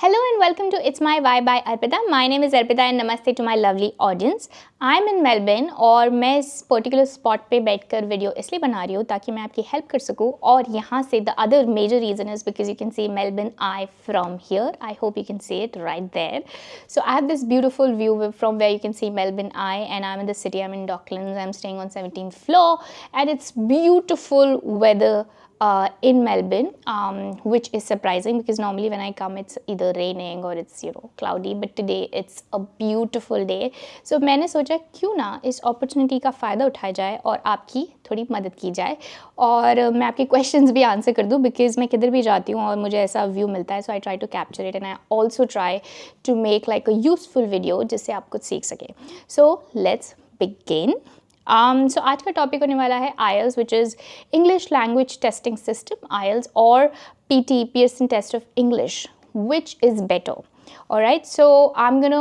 Hello and welcome to It's My Why by Arpita. My name is Arpita and namaste to my lovely audience. I'm in Melbourne और मैं इस particular spot पे बैठकर video इसलिए बना रही हूँ ताकि मैं आपकी हेल्प कर सकूँ और यहाँ से the other major reason is because you can see Melbourne Eye from here. I hope you can see it right there. So I have this beautiful view from where you can see Melbourne Eye and I'm in the city. I'm in Docklands. I'm staying on 17th floor and it's beautiful weather in Melbourne, which is surprising because normally when I come it's either raining or it's cloudy, but today it's a beautiful day. So मैंने सोचा क्यों ना इस opportunity का फ़ायदा उठाया जाए और आपकी थोड़ी मदद की जाए और मैं आपके questions भी आंसर कर दूँ because मैं किधर भी जाती हूँ और मुझे ऐसा व्यू मिलता है, so I try to capture it and I also try to make like a useful video जिससे आप कुछ सीख सकें. So let's begin. So आज का टॉपिक होने वाला है IELTS which is English Language Testing System, IELTS or PT, Pearson Test of English, which is better? Alright, so I'm gonna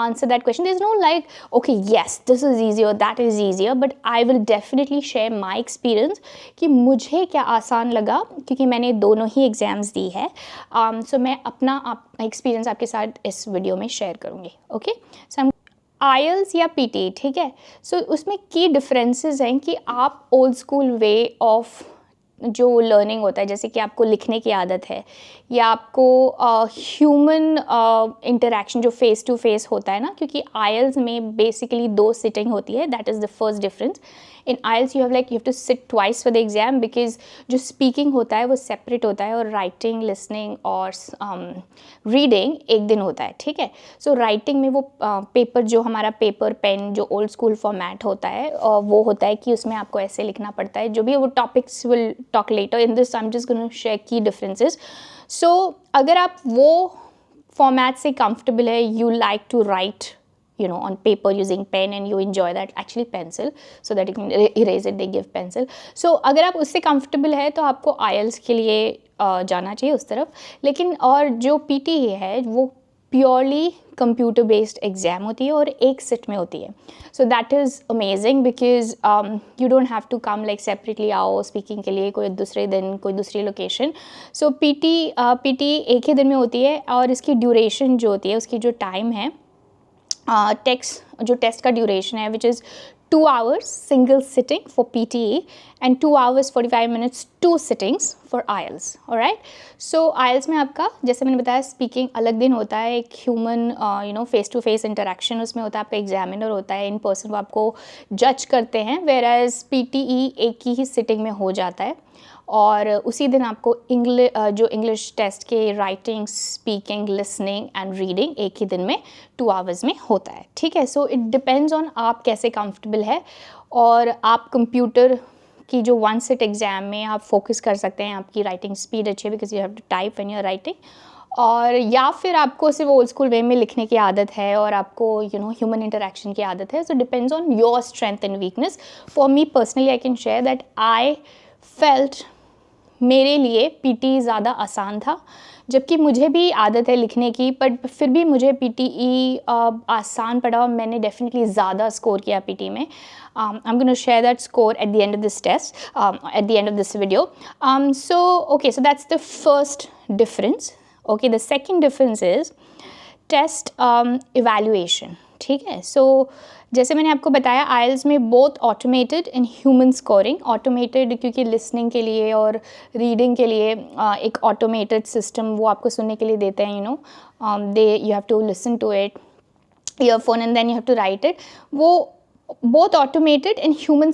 answer that question. There's no like, okay, yes, this is easier, that is easier, but I will definitely share my experience कि मुझे क्या आसान लगा क्योंकि मैंने दोनों ही exams दी है. So मैं अपना एक्सपीरियंस आपके साथ इस वीडियो में शेयर करूँगी. Okay, so I'm आईएल्स या पीटी, ठीक है. सो उसमें की डिफरेंसेस हैं कि आप ओल्ड स्कूल वे ऑफ जो लर्निंग होता है, जैसे कि आपको लिखने की आदत है या आपको ह्यूमन इंटरेक्शन जो फेस टू फेस होता है ना, क्योंकि आईएल्स में बेसिकली 2 सिटिंग होती है. That is the first difference. In IELTS you have to sit twice for the exam because जो स्पीकिंग होता है वो सेपरेट होता है और राइटिंग, लिसनिंग और रीडिंग एक दिन होता है, ठीक है. सो राइटिंग में वो पेपर जो हमारा पेपर पेन जो ओल्ड स्कूल फॉर्मेट होता है वो होता है कि उसमें आपको ऐसे लिखना पड़ता है. जो भी वो topics will talk later in this. I am just gonna share key differences. So अगर आप वो फॉर्मेट से कंफर्टेबल है, you like to write on paper using pen and you enjoy that, actually pencil, so that you can erase it, they give pencil. So अगर आप उससे comfortable है तो आपको IELTS के लिए जाना चाहिए उस तरफ. लेकिन और जो PT है वो प्योरली कंप्यूटर बेस्ड एग्ज़ाम होती है और एक सिट में होती है. So that is amazing because you don't have to come like separately आओ स्पीकिंग के लिए कोई दूसरे दिन कोई दूसरी लोकेशन. सो PT एक ही दिन में होती है और इसकी ड्यूरेशन जो होती है उसकी जो टाइम है टेस्ट का ड्यूरेशन है which is 2 hours single sitting for PTE and 2 hours 45 minutes 2 sittings for IELTS. Alright, so IELTS में आपका जैसे मैंने बताया स्पीकिंग अलग दिन होता है, एक human face to face interaction उसमें होता है, आपका एग्जामिनर होता है इन पर्सन, वो आपको जज करते हैं. वेयर एज PTE एक ही सिटिंग में हो जाता है और उसी दिन आपको जो इंग्लिश टेस्ट के writing, speaking, listening and reading एक ही दिन में 2 hours में होता है, ठीक है. सो इट डिपेंड्स ऑन आप कैसे कंफर्टेबल है और आप कंप्यूटर की जो 1 सिट एग्ज़ाम में आप फोकस कर सकते हैं, आपकी राइटिंग स्पीड अच्छी है because you have to type when you are writing, और या फिर आपको सिर्फ ओल्ड स्कूल वे में लिखने की आदत है और आपको ह्यूमन इंटरेक्शन की आदत है. So depends on your strength and weakness. For me personally I can share that I felt मेरे लिए PT ज़्यादा आसान था, जबकि मुझे भी आदत है लिखने की, बट फिर भी मुझे PTE आसान पड़ा और मैंने डेफिनेटली ज़्यादा स्कोर किया PT में. I am gonna share that score at the end of this test, at the end of this video. So that's the first difference. Okay, the second difference is test evaluation, ठीक है. So जैसे मैंने आपको बताया IELTS में both automated and human scoring. Automated क्योंकि listening के लिए और रीडिंग के लिए एक ऑटोमेटेड सिस्टम वो आपको सुनने के लिए देते हैं. You have to listen to it earphone and then you have to write it. वो both automated and human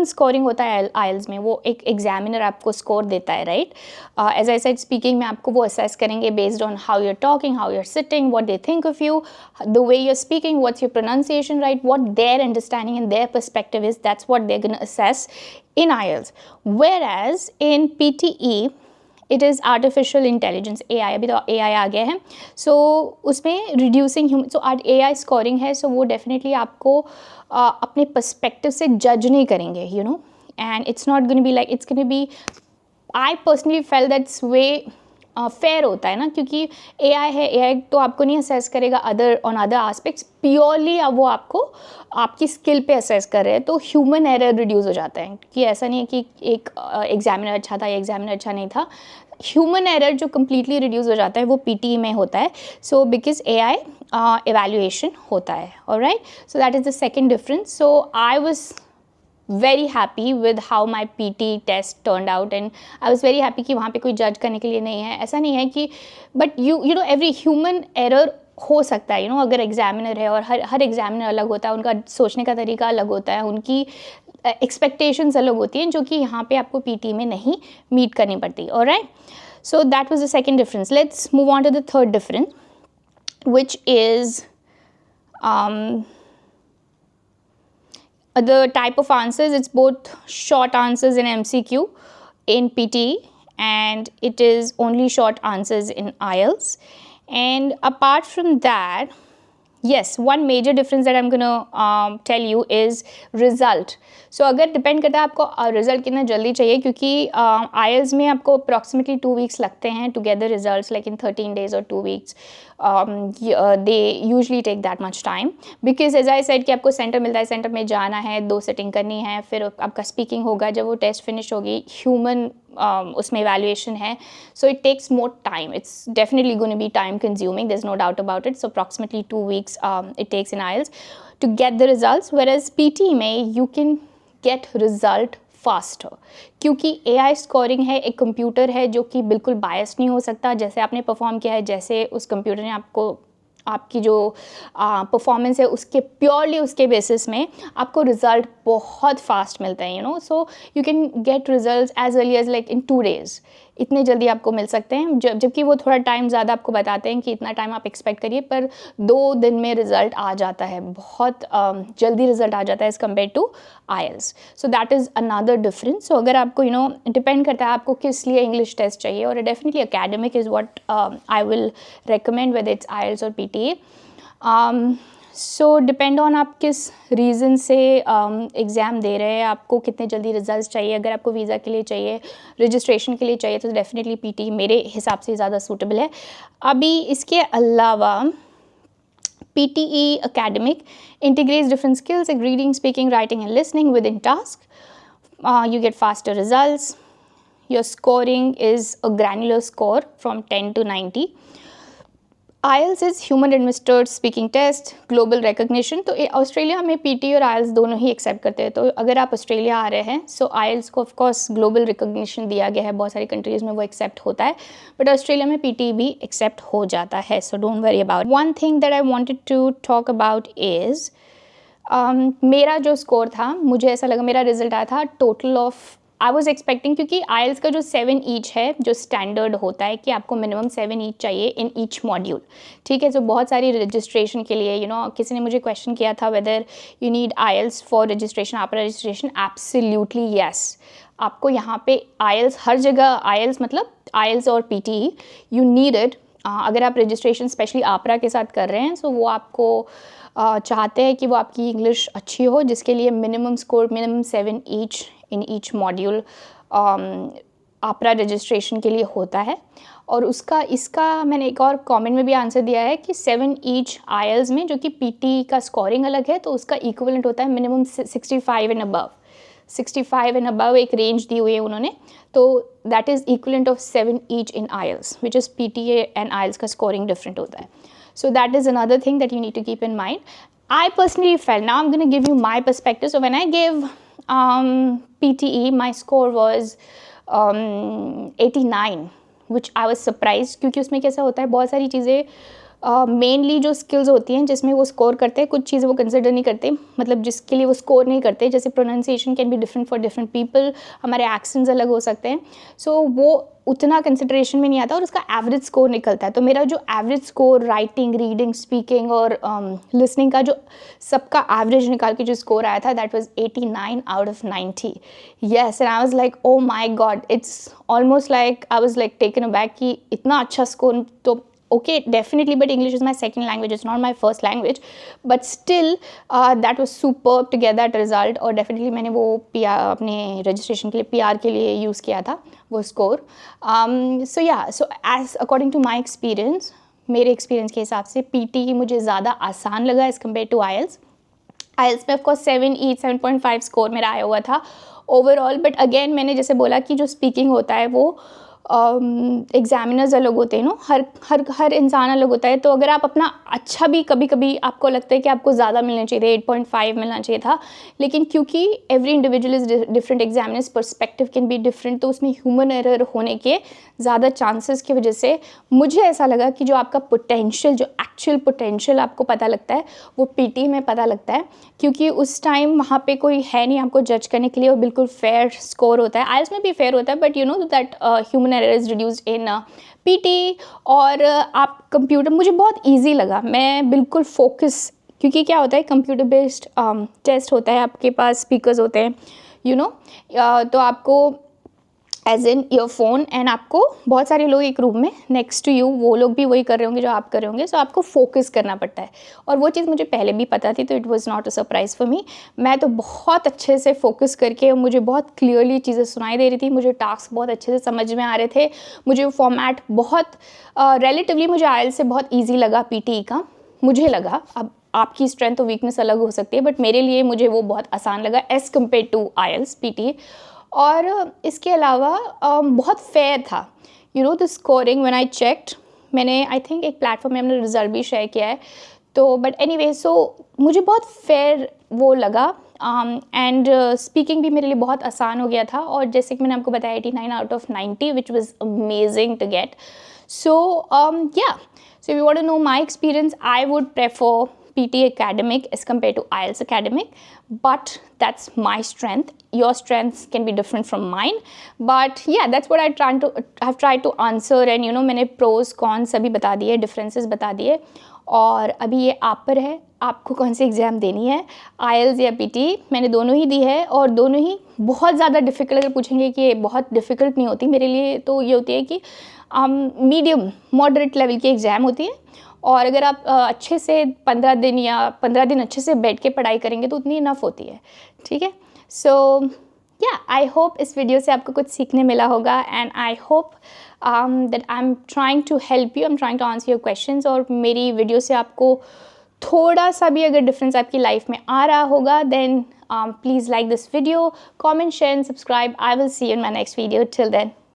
scoring होता है IELTS में. वो एक एग्जामिनर आपको स्कोर देता है, right. As I said speaking में आपको वो असेस करेंगे based on how you are talking, how you are sitting, what they think of you, the way you are speaking, what's your pronunciation, right, what their understanding and their perspective is. That's what they are gonna assess in IELTS. Whereas in PTE it is artificial intelligence, AI. अभी तो AI आ गया है. So उसमें reducing human, सो AI scoring है. सो वो definitely आपको अपने पर्सपेक्टिव से जज नहीं करेंगे, and it's not gonna be like, it's gonna be, I personally fail that's way fair होता है ना, क्योंकि एआई है, एआई तो आपको नहीं असेस करेगा अदर एस्पेक्ट्स, प्योरली अब वो आपको आपकी स्किल पे असेस कर रहे हैं, तो ह्यूमन एरर रिड्यूस हो जाता है कि ऐसा नहीं है कि एक एग्जामिनर अच्छा था या एग्जामिनर अच्छा नहीं था, ह्यूमन एरर जो कम्प्लीटली रिड्यूस हो जाता है वो पीटी में होता है. सो बिकॉज एआई evaluation होता है. Alright, so that is the second difference. So I was very happy with how my PT test turned out and I was very happy कि वहाँ पे कोई जज करने के लिए नहीं है. ऐसा नहीं है कि but you know every human error हो सकता है, अगर एग्जामिनर है, और हर एग्जामिनर अलग होता है, उनका सोचने का तरीका अलग होता है, उनकी एक्सपेक्टेशंस अलग होती हैं, जो कि यहाँ पे आपको PT में नहीं मीट करनी पड़ती. Alright, so that was the second difference. Let's move on to the third difference, which is the type of answers. It's both short answers in MCQ in PT and it is only short answers in IELTS. And apart from that, yes, one major difference that I'm gonna tell you is result. So अगर depend करता है आपको result कितना जल्दी चाहिए, क्योंकि IELTS में आपको अप्रॉक्सीमेटली 2 weeks लगते हैं to get the results, like in 13 days or 2 weeks. They usually take that much time because as I said कि आपको सेंटर मिलता है, सेंटर में जाना है, 2 सिटिंग करनी है, फिर आपका स्पीकिंग होगा, जब वो टेस्ट फिनिश होगी, ह्यूमन उसमें evaluation है, so it takes more time. It's definitely going to be time consuming, there's no doubt about it. So approximately 2 weeks it takes in IELTS to get the results, whereas PT में you can get result faster, क्योंकि AI scoring है, एक computer है जो कि बिल्कुल बायस नहीं हो सकता. जैसे आपने परफॉर्म किया है, जैसे उस कंप्यूटर ने आपको आपकी जो परफॉर्मेंस है उसके प्योरली उसके बेसिस में आपको रिज़ल्ट बहुत फास्ट मिलता है. So you can get results as early as like in 2 days. इतने जल्दी आपको मिल सकते हैं, जबकि वो थोड़ा टाइम ज़्यादा आपको बताते हैं कि इतना टाइम आप एक्सपेक्ट करिए, पर 2 दिन में रिज़ल्ट आ जाता है, बहुत जल्दी रिज़ल्ट आ जाता है as compare to IELTS. So that is another difference. So अगर आपको डिपेंड करता है आपको किस लिए इंग्लिश टेस्ट चाहिए, और definitely academic is what I will recommend whether it's IELTS और PTE. सो डिपेंड ऑन आप किस रीज़न से एग्ज़ाम दे रहे हैं, आपको कितने जल्दी रिजल्ट्स चाहिए. अगर आपको वीज़ा के लिए चाहिए, रजिस्ट्रेशन के लिए चाहिए, तो डेफिनेटली PT मेरे हिसाब से ज़्यादा सूटेबल है. अभी इसके अलावा PTE academic integrates different skills like reading, speaking, writing and listening within task. You get faster results. Your scoring is a granular score from 10 to 90. IELTS is human administered speaking test, global recognition. तो ऑस्ट्रेलिया में PT और IELTS दोनों ही accept करते हैं. तो अगर आप Australia आ रहे हैं, सो IELTS को ऑफकोर्स ग्लोबल रिकग्निशन दिया गया है, बहुत सारी कंट्रीज़ में वो एक्सेप्ट होता है, बट ऑस्ट्रेलिया में PT भी एक्सेप्ट हो जाता है. So don't worry about. One thing that I wanted to talk about is मेरा जो स्कोर था, मुझे ऐसा लगा, मेरा रिजल्ट आया था total of, I was expecting, क्योंकि IELTS का जो 7 ईच है, जो स्टैंडर्ड होता है कि आपको मिनिमम 7 ईच चाहिए इन ईच मॉड्यूल. ठीक है, तो बहुत सारी रजिस्ट्रेशन के लिए किसी ने मुझे क्वेश्चन किया था whether you need IELTS for registration, आपका रजिस्ट्रेशन. एब्सोल्युटली येस, आपको यहाँ पे IELTS हर जगह, IELTS मतलब IELTS और PTE यू नीड इट. अगर आप रजिस्ट्रेशन स्पेशली आपरा के साथ कर रहे हैं, सो वो आपको चाहते हैं कि वो आपकी इंग्लिश अच्छी हो, जिसके लिए minimum score, minimum 7 each in each module आपरा रजिस्ट्रेशन के लिए होता है. और इसका मैंने एक और कमेंट में भी आंसर दिया है कि 7 ईच IELTS में, जो कि PT का स्कोरिंग अलग है, तो उसका इक्विवेलेंट होता है minimum 65 and above. 65 and above एक रेंज दी हुई है उन्होंने, तो that is equivalent of 7 each in IELTS, which is PTA and IELTS का स्कोरिंग डिफरेंट होता है. So that is another thing that you need to keep in mind. I personally felt, now I'm going to give you my perspective. So when I gave PTE, my score was 89, which I was surprised, क्योंकि उसमें कैसा होता है, बहुत सारी चीज़ें mainly जो skills होती हैं जिसमें वो स्कोर करते हैं, कुछ चीज़ें वो कंसिडर नहीं करते, मतलब जिसके लिए वो स्कोर नहीं करते, जैसे pronunciation can be different for different people, हमारे एक्सेंट्स अलग हो सकते हैं, सो वो उतना कंसिडरेशन में नहीं आता और उसका एवरेज स्कोर निकलता है. तो मेरा जो average score writing, reading, speaking और लिसनिंग का जो सबका एवरेज निकाल के जो स्कोर आया था, that was 89 out of 90. Yes, and I was like, oh my God, it's almost like I was like taken aback कि इतना अच्छा स्कोर तो okay, definitely, but English is my second language, it's not my first language, but still that was superb to get that result. और definitely मैंने वो PR अपने registration के लिए PR के लिए यूज़ किया था वो score. So yeah, so as according to my experience, मेरे experience के हिसाब से PT मुझे ज़्यादा आसान लगा as compared to IELTS. IELTS में ऑफकोर्स 7.5 स्कोर मेरा आया हुआ था ओवरऑल, बट अगेन मैंने जैसे बोला कि जो स्पीकिंग होता है वो एग्जामिनर्स अलग होते हैं, नो, हर इंसान अलग होता है. तो अगर आप अपना अच्छा भी कभी कभी आपको लगता है कि आपको ज़्यादा मिलना चाहिए था, 8.5 मिलना चाहिए था, लेकिन क्योंकि every individual is different, examiners perspective can be different, तो उसमें ह्यूमन एरर होने के ज़्यादा चांसेस की वजह से मुझे ऐसा लगा कि जो आपका पोटेंशियल, जो एक्चुअल पोटेंशियल आपको पता लगता है वो पीटी में पता लगता है, क्योंकि उस टाइम वहाँ पे कोई है नहीं आपको जज करने के लिए और बिल्कुल फेयर स्कोर होता है. आइल्स में भी फेयर होता है, but you know that human error is reduced in PT. और आप कंप्यूटर मुझे बहुत ईजी लगा, मैं बिल्कुल फोकस, क्योंकि क्या होता है कंप्यूटर बेस्ड टेस्ट होता है, आपके पास स्पीकर्स होते हैं, यू नो, तो आपको एज इन ईयरफोन, एंड आपको बहुत सारे लोग एक रूम में नेक्स्ट टू यू, वो लोग भी वही कर रहे होंगे जो आप कर रहे होंगे, सो आपको फोकस करना पड़ता है. और वो चीज़ मुझे पहले भी पता थी, तो it was not a surprise for me. मैं तो बहुत अच्छे से फोकस करके, मुझे बहुत क्लियरली चीज़ें सुनाई दे रही थी, मुझे टास्क बहुत अच्छे से समझ में आ रहे थे, मुझे वो फॉर्मेट बहुत रिलेटिवली मुझे आइल्स से बहुत ईजी लगा पीटी का, मुझे लगा. अब आपकी स्ट्रेंथ और वीकनेस अलग हो सकती है, बट मेरे लिए मुझे वो बहुत आसान लगा as compare to IELTS PT. और इसके अलावा बहुत फेयर था, you know, the scoring when I checked, मैंने आई थिंक एक प्लेटफॉर्म में हमने रिजल्ट भी शेयर किया है, तो बट एनीवे, सो मुझे बहुत फेयर वो लगा. एंड स्पीकिंग भी मेरे लिए बहुत आसान हो गया था, और जैसे कि मैंने आपको बताया 89 out of 90 which was amazing to get. So yeah, so if you want to know my experience, I would prefer PT academic as compared to IELTS academic, but that's my strength. Your strengths can be different from mine, but yeah, that's what I've tried to answer. And you know, मैंने pros cons सभी बता दिए, differences बता दिए, और अभी ये आप पर है, आपको कौन सी एग्ज़ाम देनी है, IELTS या PT. मैंने दोनों ही दी है, और दोनों ही बहुत ज़्यादा डिफ़िकल्ट. अगर पूछेंगे कि ये बहुत डिफ़िकल्ट नहीं होती मेरे लिए, तो ये होती है कि मीडियम मॉडरेट लेवल की एग्ज़ाम होती है, और अगर आप अच्छे से 15 दिन अच्छे से बैठ के पढ़ाई करेंगे तो उतनी इनफ होती है, ठीक है. सो या, आई होप इस वीडियो से आपको कुछ सीखने मिला होगा, and I hope that I am trying to help you, I am trying to answer your questions. और मेरी वीडियो से आपको थोड़ा सा भी अगर डिफरेंस आपकी लाइफ में आ रहा होगा, then please like this video, comment, share and subscribe. I will see you in my next video. Till then,